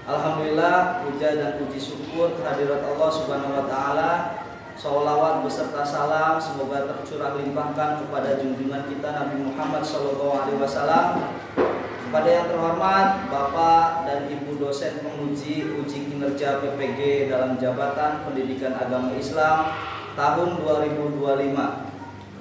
Alhamdulillah, puja dan puji syukur kehadirat Allah Subhanahu wa taala. Sholawat beserta salam semoga tercurah limpahkan kepada junjungan kita Nabi Muhammad SAW. Kepada yang terhormat Bapak dan Ibu dosen penguji uji kinerja PPG dalam Jabatan Pendidikan Agama Islam tahun 2025.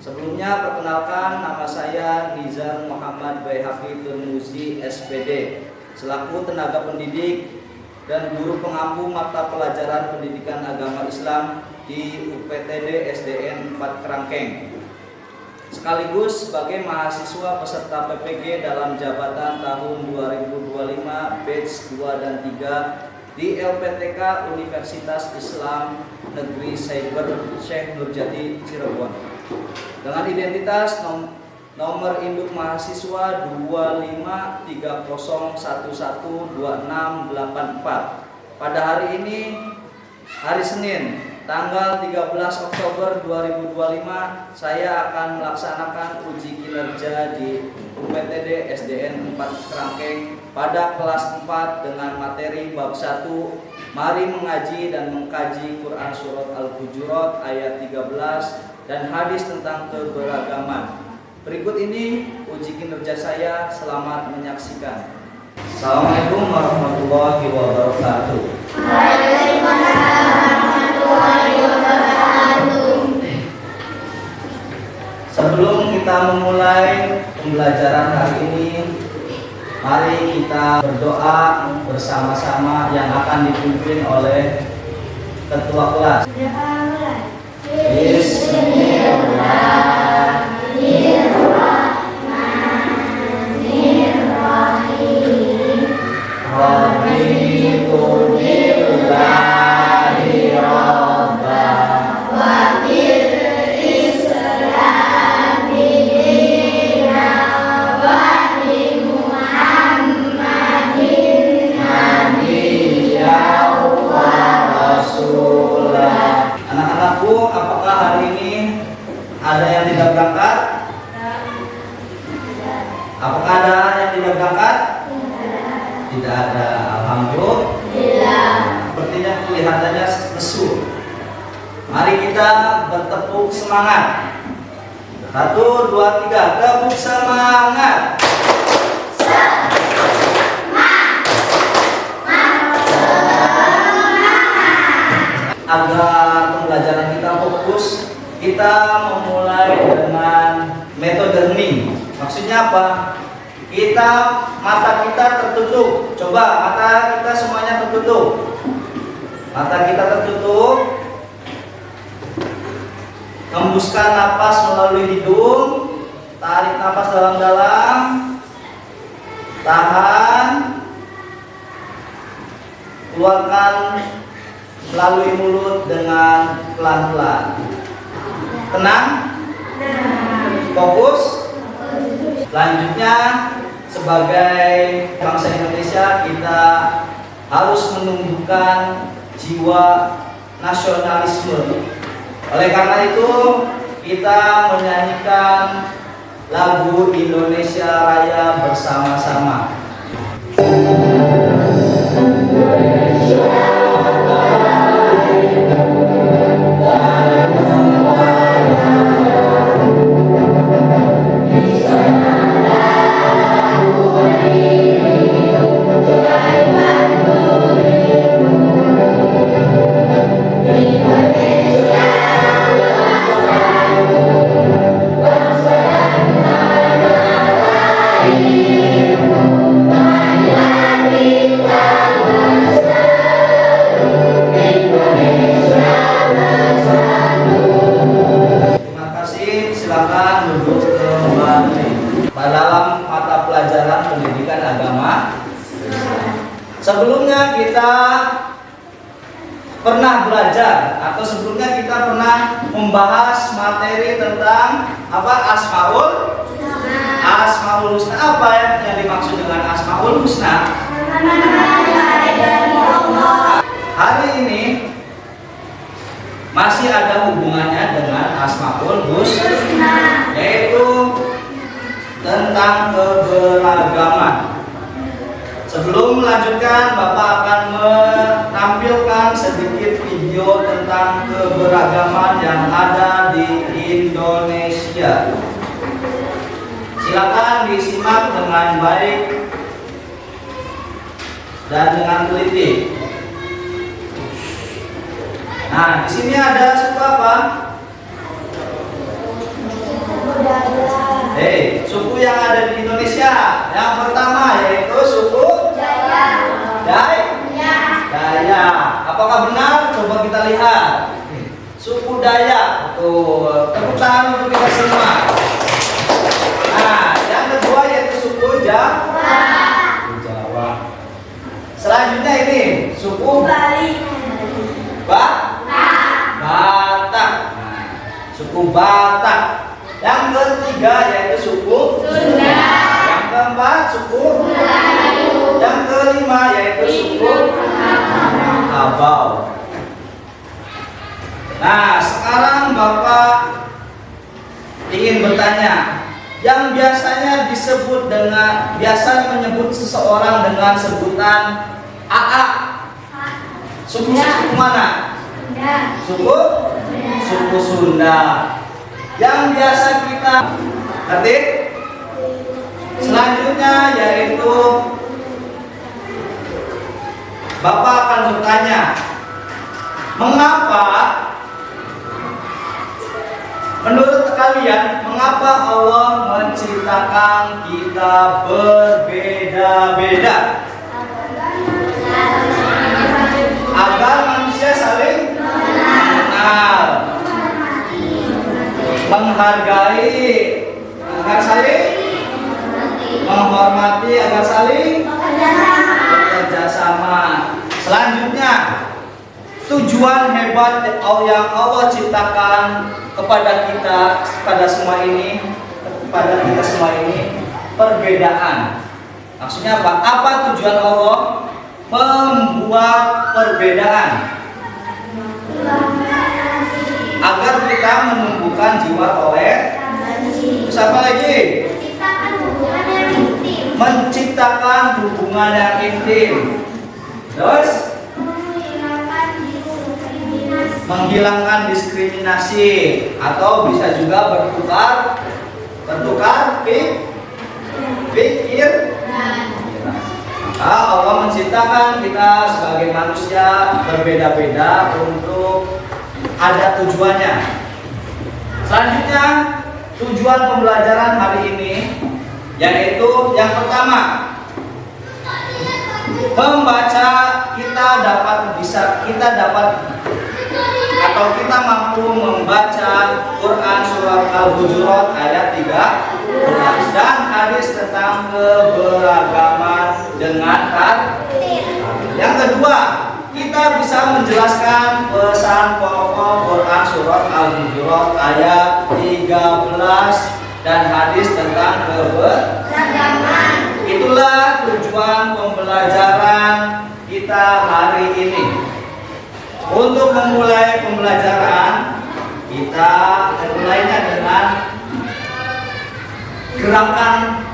Sebelumnya perkenalkan, nama saya Nizar Muhammad Baihaqi Turmuzi SPD, selaku tenaga pendidik dan guru pengampu mata pelajaran pendidikan agama Islam di UPTD SDN 4 Kerangkeng, sekaligus sebagai mahasiswa peserta PPG dalam jabatan tahun 2025 batch 2 dan 3 di LPTK Universitas Islam Negeri Cyber Syekh Nurjati Cirebon, dengan identitas nomor induk mahasiswa 2530112684. Pada hari ini, hari Senin, tanggal 13 Oktober 2025, saya akan melaksanakan uji kinerja di UPTD SDN 4 Kerangkeng pada kelas 4 dengan materi bab 1, mari mengaji dan mengkaji Quran Surat Al-Hujurat ayat 13 dan hadis tentang keberagaman. Berikut ini uji kinerja saya, selamat menyaksikan. Assalamualaikum warahmatullahi wabarakatuh. Waalaikumsalam warahmatullahi wabarakatuh. Sebelum kita memulai pembelajaran hari ini, mari kita berdoa bersama-sama yang akan dipimpin oleh ketua kelas. Bismillahirrahmanirrahim. Raditu billahi robba wa bil islami dina wa bi Muhammadin nabiyyan wa rasulah. Anak-anakku, apakah hari ini ada yang tidak berangkat? Apakah ada yang tidak berangkat? Tidak ada. Alhamdulillah. Sepertinya kelihatannya lesu. Mari kita bertepuk semangat. 1, 2, 3, tepuk semangat. Agar pembelajaran kita fokus, kita memulai dengan metode hening. Maksudnya apa? Mata kita tertutup. Coba mata kita semuanya tertutup. Mata kita tertutup. Hembuskan napas melalui hidung. Tarik napas dalam-dalam. Tahan. Keluarkan melalui mulut dengan pelan-pelan. Tenang? Fokus? Selanjutnya, sebagai bangsa Indonesia, kita harus menumbuhkan jiwa nasionalisme. Oleh karena itu, kita menyanyikan lagu Indonesia Raya bersama-sama. Dalam mata pelajaran pendidikan agama, sebelumnya kita pernah belajar atau sebelumnya kita pernah membahas materi tentang apa? Asmaul Husna. Apa yang dimaksud dengan Asmaul Husna? Hari ini masih ada hubungannya dengan Asmaul Husna, yaitu tentang keberagaman. Sebelum melanjutkan, Bapak akan menampilkan sedikit video tentang keberagaman yang ada di Indonesia. Silakan disimak dengan baik dan dengan teliti. Nah, di sini ada suku apa? Suku yang ada di Indonesia. Yang pertama yaitu suku Daya. Apakah benar? Coba kita lihat. Suku Dayak. Tuh, tepuk tangan untuk kita semua. Nah, yang kedua yaitu suku Jawa. Selanjutnya ini suku Batak. Nah, suku Batak. Yang ketiga yaitu suku Sunda. Yang keempat suku Melayu. Yang kelima yaitu suku Minangkabau. Nah, sekarang Bapak ingin bertanya, yang biasanya menyebut seseorang dengan sebutan AA. Suku mana? Suku Sunda. Yang biasa kita ketik selanjutnya yaitu Bapak akan bertanya, menurut kalian mengapa Allah menciptakan kita berbeda-beda? Agar manusia saling mengenal, menghargai, agar saling menghormati, agar saling bekerja sama. Selanjutnya, tujuan hebat yang Allah ciptakan kepada kita semua ini, perbedaan. Maksudnya apa? Apa tujuan Allah membuat perbedaan? Agar kita menumbuhkan jiwa toleransi. Terus apa lagi? Menciptakan hubungan yang intim. Terus menghilangkan diskriminasi atau bisa juga bertukar pikir. Allah menciptakan kita sebagai manusia berbeda-beda untuk ada tujuannya. Selanjutnya, tujuan pembelajaran hari ini yaitu yang pertama, membaca. Kita mampu membaca Quran surat Al-Hujurat ayat 13 dan hadis tentang keberagaman dengan tartib. Yang kedua, kita bisa menjelaskan pesan pokok Quran surat Al-Hujurat ayat 13 dan hadis tentang keberagaman. Itulah tujuan pembelajaran kita hari ini. Untuk memulai pembelajaran, kita memulainya dengan gerakan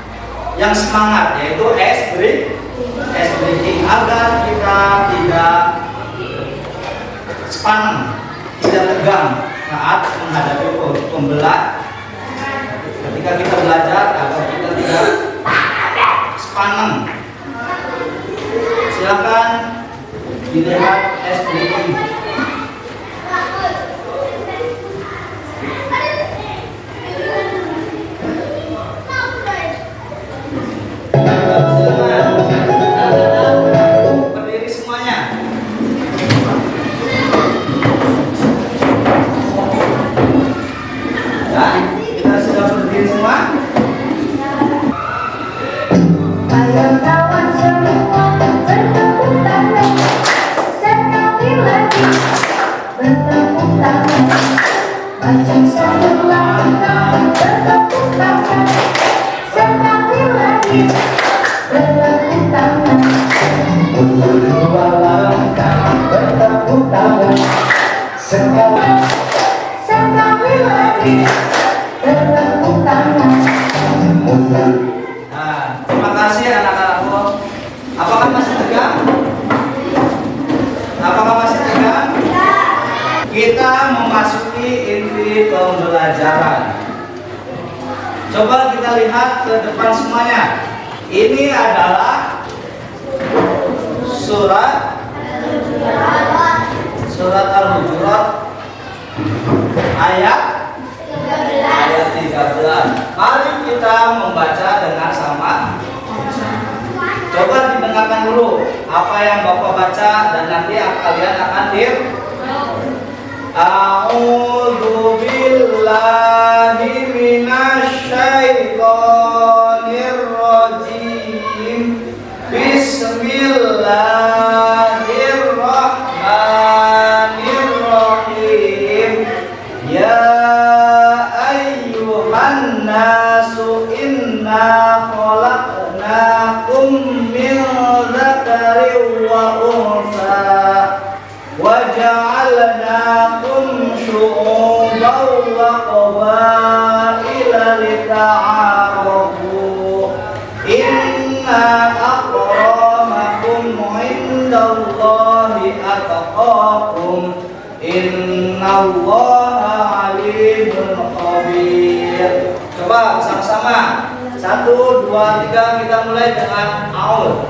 yang semangat, yaitu ice breaking, agar kita tidak sepaneng, tidak tegang saat menghadapi pembelajaran. Ketika kita belajar, agar kita tidak sepaneng. Silakan dilihat ice breaking. Berdiri semuanya. Nah, kita sudah berdiri semua. Ayo kawan semua bertepuk tangan, sekali lagi bertepuk tangan. Macam satu langkah bertepuk tangan, sekali lagi bertepuk tangan. Untuk dua langkah bertepuk tangan, Sekali lagi bertepuk tangan. Nah, terima kasih anak-anakku. Apakah memasuki inti pembelajaran. Coba kita lihat ke depan semuanya. Ini adalah surat Al-Hujurat ayat 13. Mari kita membaca dengan sama. Coba didengarkan dulu apa yang Bapak baca dan nanti kalian akan A'udzu billahi minasyaitonir rajim. Bismillahirrahmanirrahim. Ya ayyuhan nasu inna khalaqnakum min dzakarin wa unsa wa ja'alnakum syu'uban wa qabaila lita'arafu. Inna akramakum indallahi atqakum. Innallaha alimun khabir. Coba sama-sama. 1, 2, 3 kita mulai dengan A'udzu.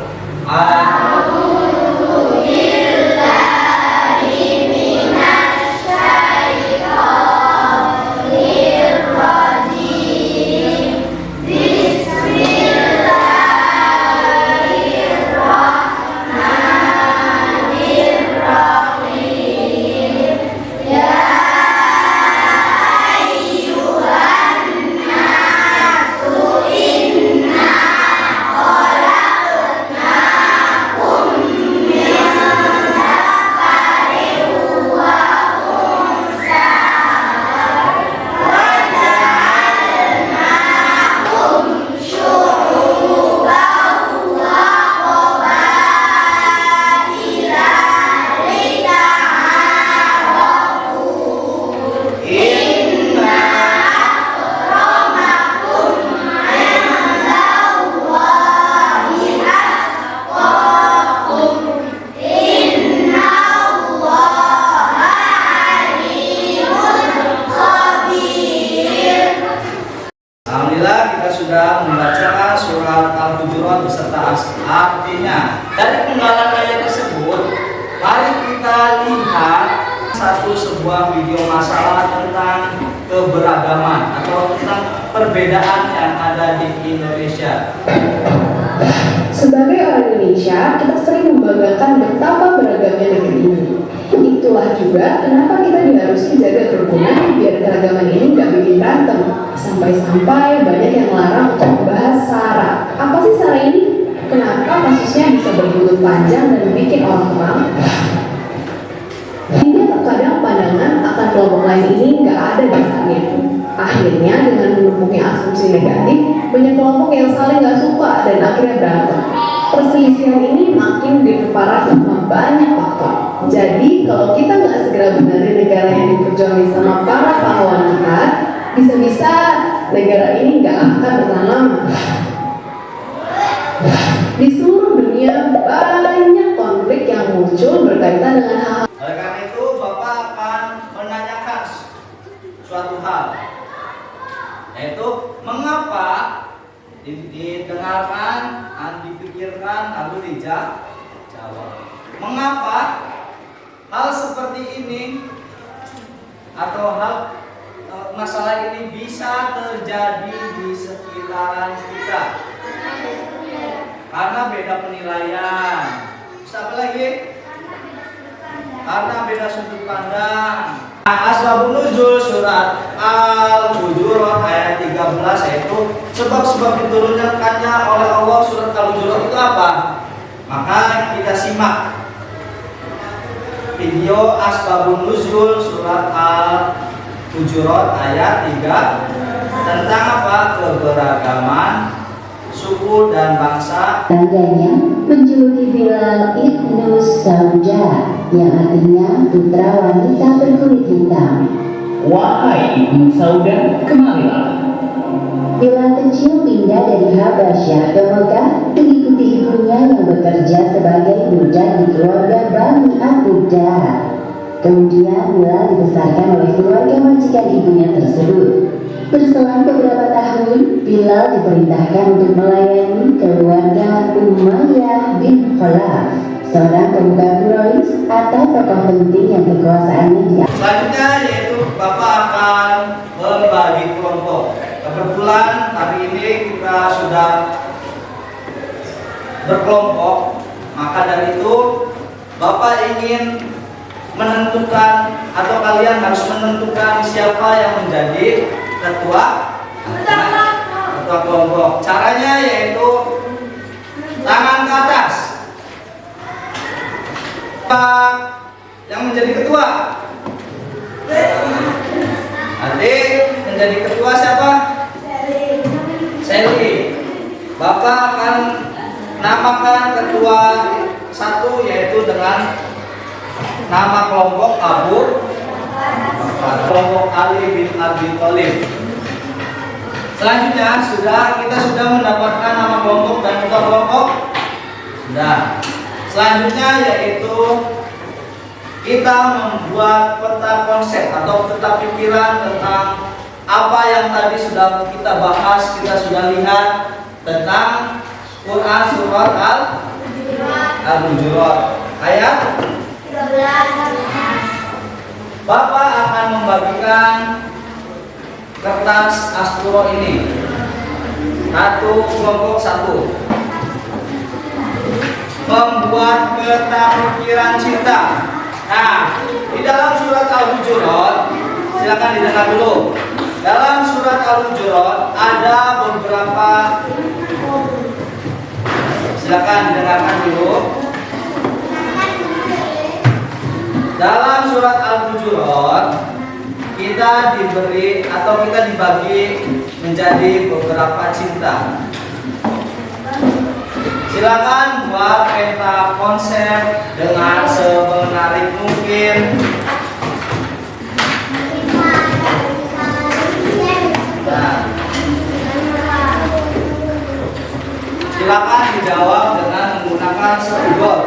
Alhamdulillah kita sudah membaca surat Al-Hujurat beserta artinya. Dari penggalan ayat tersebut, mari kita lihat sebuah video masalah tentang keberagaman atau tentang perbedaan yang ada di Indonesia. Sebagai orang Indonesia, kita sering membanggakan betapa beragamnya negeri ini. Itulah juga kenapa kita diharuskan jaga kerukunan biar keragaman ini nggak bikin berantem. Sampai-sampai banyak yang melarang untuk membahas SARA. Apa sih SARA ini? Kenapa kasusnya bisa berbuntut panjang dan bikin orang tenang? Hingga terkadang pandangan akan kelompok lain ini nggak ada dasarnya. Akhirnya dengan menumpuknya asumsi negatif, banyak kelompok yang saling nggak suka dan akhirnya berantem. Perselisihan ini makin diperparah sama banyak faktor. Jadi kalau kita nggak segera benerin negara yang diperjuangin sama para pahlawan kita, bisa-bisa negara ini nggak akan bertahan lama. Di seluruh dunia banyak konflik yang muncul berkaitan dengan hal. Oleh karena itu Bapak akan menanyakan suatu hal, yaitu mengapa didengarkan, dipikirkan, lalu dijawab. Mengapa hal seperti ini atau masalah ini bisa terjadi di sekitaran kita? Karena beda penilaian. Bisa apa lagi? Karena beda sudut pandang. Asbabun nuzul surat Al-Hujurat ayat 13 yaitu sebab-sebab diturunkannya oleh Allah surat Al-Hujurat itu apa? Maka kita simak video Asbabun Nuzul surat Al-Hujurat ayat 3 tentang apa? Keberagaman suku dan bangsa. Tangganya menjuluki Bilal ibnu Sauja yang artinya putra wanita berkulit hitam. Wahai ibnu Sauda, kemarilah. Bilal kecil pindah dari Habasyah ke Mekah mengikuti ibunya yang bekerja sebagai budak di keluarga Bani Abu Dar. Kemudian Bilal dibesarkan oleh keluarga majikan ibunya tersebut. Berselang beberapa tahun, Bilal diperintahkan untuk melayani keluarga Umayyah bin Khalaf, seorang pemuka Quraisy atau tokoh penting yang kekuasaannya diangkat. Selanjutnya yaitu Bapak akan membagi kelompok. Kebetulan hari ini kita sudah berkelompok, maka dari itu Bapak ingin menentukan atau kalian harus menentukan siapa yang menjadi ketua kelompok. Caranya yaitu tangan ke atas. Pak yang menjadi ketua. Adik menjadi ketua siapa? Seli. Bapak akan namakan ketua satu yaitu dengan nama kelompok Abu kelompok Ali bin Abi Thalib. Selanjutnya kita sudah mendapatkan nama kelompok dan ketua kelompok. Sudah. Selanjutnya yaitu kita membuat peta konsep atau peta pikiran tentang apa yang tadi sudah kita bahas, kita sudah lihat tentang Quran surat Al-Hujurat ayat 13. Bapak akan membagikan kertas Asturo ini kelompok 1 membuat peta pikiran cinta. Nah, di dalam surat Al-Hujurat, silakan didengar dulu. Dalam surat Al-Hujurat ada beberapa, silakan didengarkan dulu. Dalam surat Al-Hujurat kita diberi atau kita dibagi menjadi beberapa cinta. Silakan buat peta konsep dengan semenarik mungkin. Nah, silakan dijawab dengan menggunakan spidol.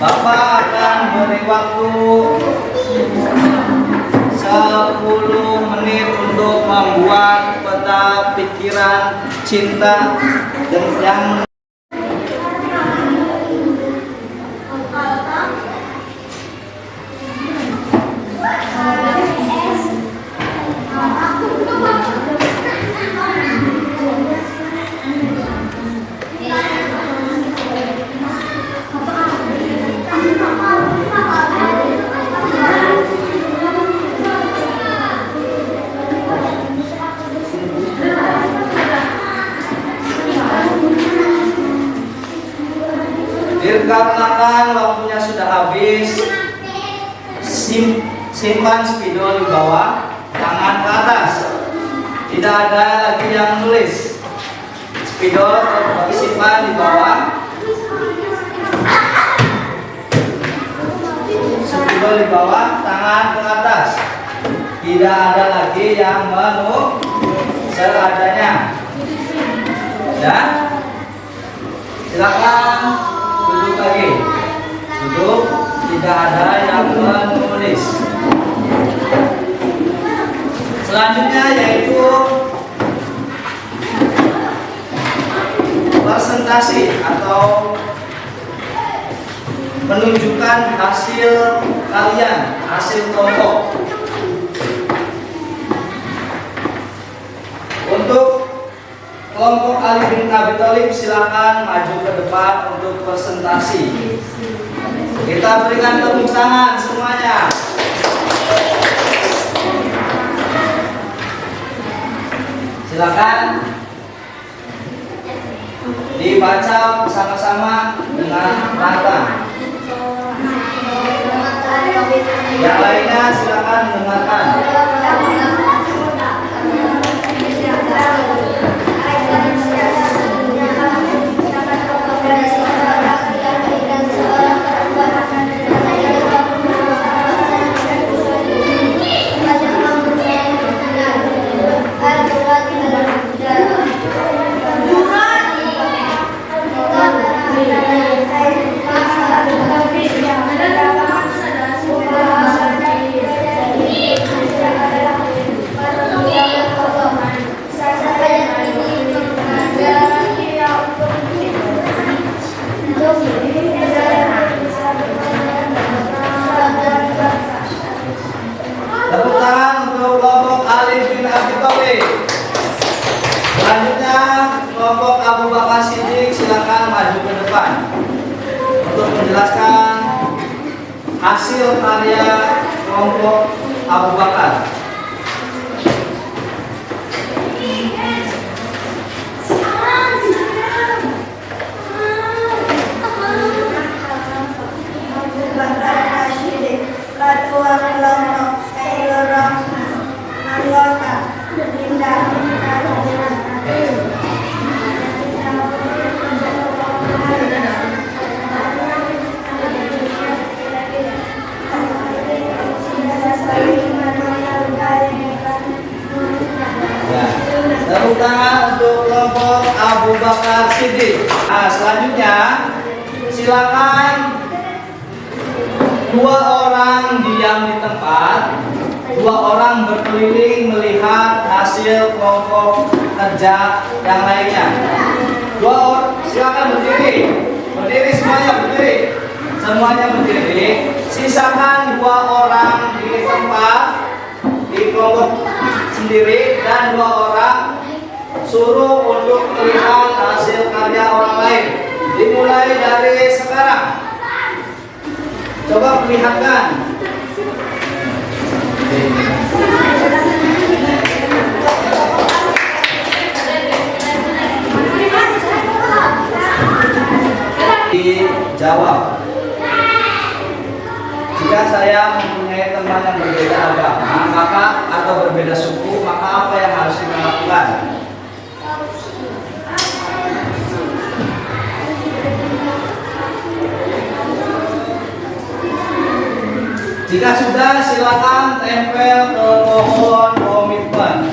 Bapak akan beri waktu 10 menit untuk membuat peta pikiran cinta yang dikarenakan waktunya sudah habis, simpan spidol di bawah, tangan ke atas. Tidak ada lagi yang nulis. Spidol simpan di bawah, spidol di bawah, tangan ke atas. Tidak ada lagi yang menulis seadanya. Ya, silakan. Duduk lagi, duduk, tidak ada yang menulis. Selanjutnya yaitu presentasi atau menunjukkan hasil kalian, hasil kelompok. Untuk kelompok Ali bin Abi Thalib silakan maju ke depan untuk presentasi. Kita berikan tepuk tangan semuanya. Silakan dibaca bersama-sama dengan lantang. Yang lainnya silakan mendengarkan. hasil karya kelompok Abu Bakar. Ketua kelompok Sailor Rahman, anggota Dinda Tepuk tangan untuk kelompok Abu Bakar Siddiq. Nah, selanjutnya silakan dua orang diam di tempat, dua orang berkeliling melihat hasil kelompok kerja yang lainnya. Dua orang silakan berdiri, berdiri semuanya berdiri. Sisakan dua orang di tempat di kelompok sendiri dan dua orang suruh untuk melihat hasil karya orang lain. Dimulai dari sekarang. Coba perlihatkan. Dijawab. Jika saya mempunyai teman yang berbeda agama, maka atau berbeda suku, maka apa yang harus kita lakukan? Jika sudah, silakan tempel ke pohon komitmen.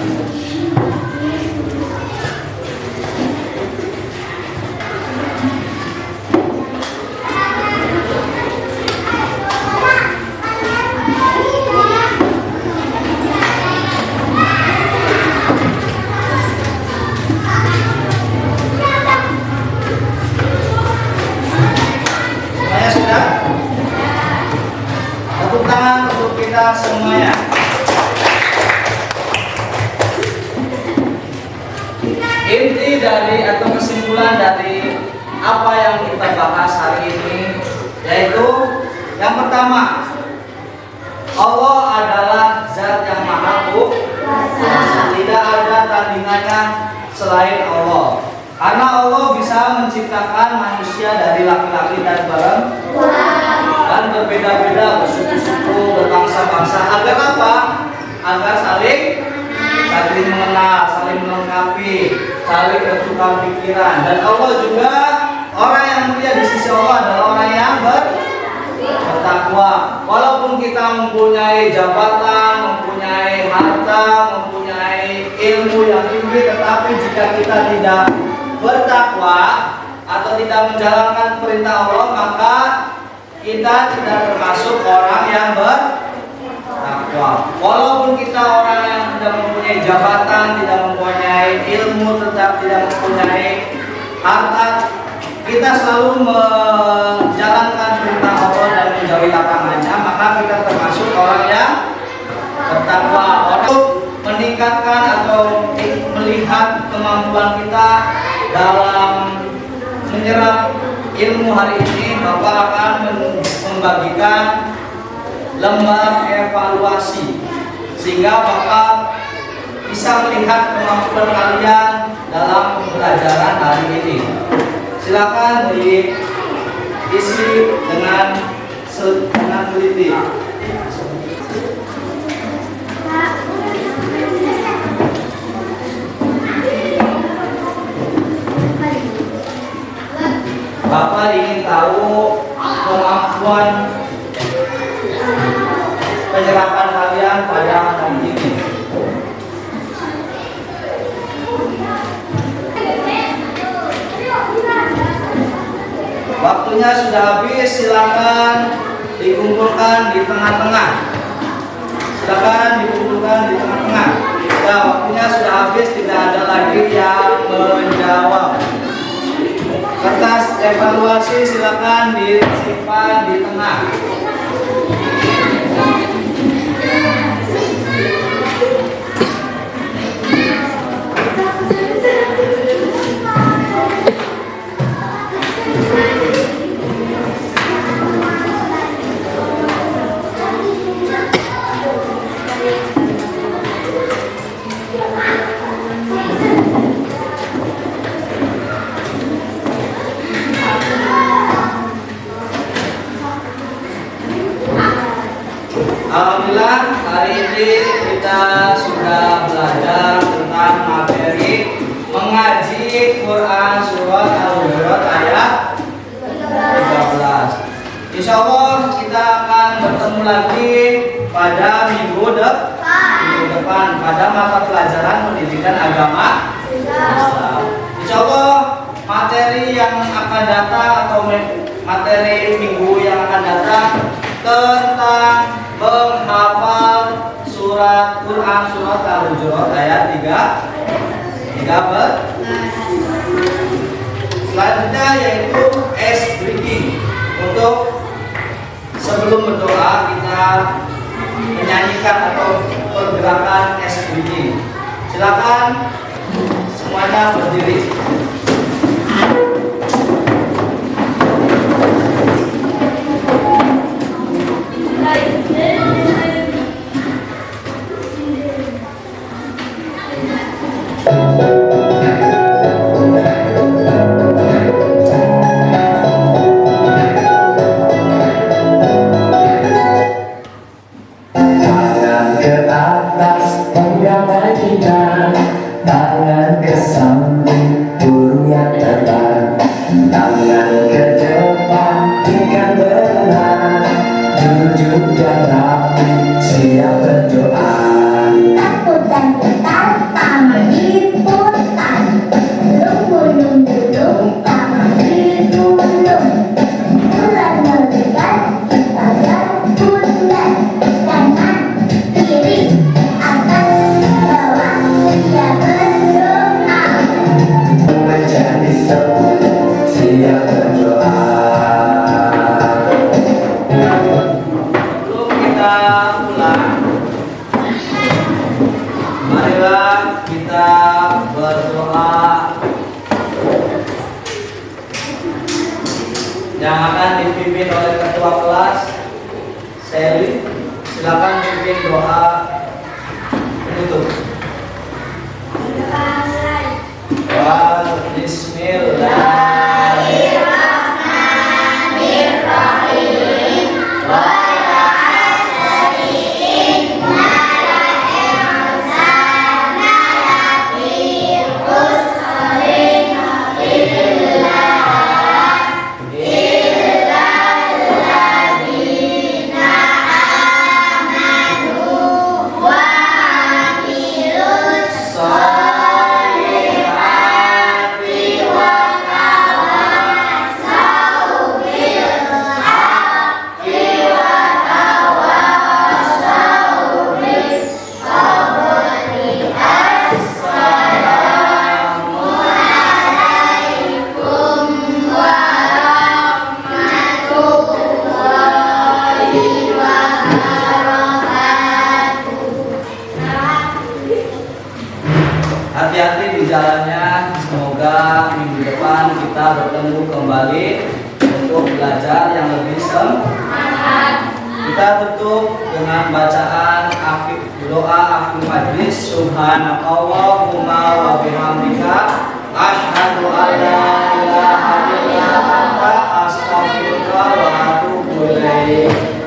Semuanya sudah? Tepuk tangan untuk kita semuanya. Inti dari atau kesimpulan dari apa yang kita bahas hari ini yaitu yang pertama, Allah adalah zat yang maha kuasa. Tidak ada tandingannya selain Allah. Karena Allah bisa menciptakan manusia dari laki-laki dan perempuan dan berbeda-beda, bersuku-suku, berbangsa-bangsa. Agar apa? Agar saling mengenal, saling melengkapi, saling bertukar pikiran. Dan Allah juga, orang yang mulia di sisi Allah adalah orang yang bertakwa. Walaupun kita mempunyai jabatan, mempunyai harta, mempunyai ilmu yang tinggi, tetapi jika kita tidak bertakwa atau tidak menjalankan perintah Allah, maka kita tidak termasuk orang yang bertakwa. Walaupun kita orang yang tidak mempunyai jabatan, tidak mempunyai ilmu, tetap tidak mempunyai harta, kita selalu menjalankan perintah Allah dan menjauhi larangannya, maka kita termasuk orang yang bertakwa. Untuk meningkatkan atau melihat kemampuan kita dalam menyerap ilmu hari ini, Bapak akan membagikan lembar evaluasi sehingga Bapak bisa melihat kemampuan kalian dalam pembelajaran hari ini. Silakan diisi dengan teliti. Bapak ingin tahu kemampuan penyerapan kalian pada hari ini. Waktunya sudah habis, silakan dikumpulkan di tengah-tengah. Silakan dikumpulkan di tengah-tengah. Ya, waktunya sudah habis, tidak ada lagi yang menjawab. Kertas evaluasi silakan disimpan di tengah. Alhamdulillah hari ini kita sudah belajar tentang materi mengaji Quran surat Al-Hujurat ayat 13. Insya Allah kita akan bertemu lagi pada minggu depan pada mata pelajaran pendidikan agama Islam. Insya Allah materi yang akan datang atau materi minggu yang akan datang tentang menghafal surat Quran surat Al-Hujurat ayat 13. Selanjutnya yaitu ice breaking. Untuk sebelum berdoa kita menyanyikan atau pergerakan ice breaking. Silakan semuanya berdiri. Tangan ke atas menggapai kita, tangan ke samping burung yang terbang, tangan ke depan ikan berenang, duduk dan rapi siap berdoa. Takut dan getar, tangan diputar. Gulung duduk, tangan digulung. Bulan mendekat, kita berputar. Kanan, kiri, atas, bawah, kita berdoa. Menjadi sempurna siap berdoa. Sebelum kita pulang, marilah kita berdoa. Yang akan dipimpin oleh ketua kelas Sally, silakan pimpin doa penutup. Bismillahirrahmanirrahim. Hati-hati di jalannya. Semoga minggu depan kita bertemu kembali untuk belajar yang lebih semangat. Kita tutup dengan bacaan doa akhir majlis. Subhanakallahumma wa bihamdika asyhadu an la ilaha illa anta astaghfiruka wa atubu ilaik.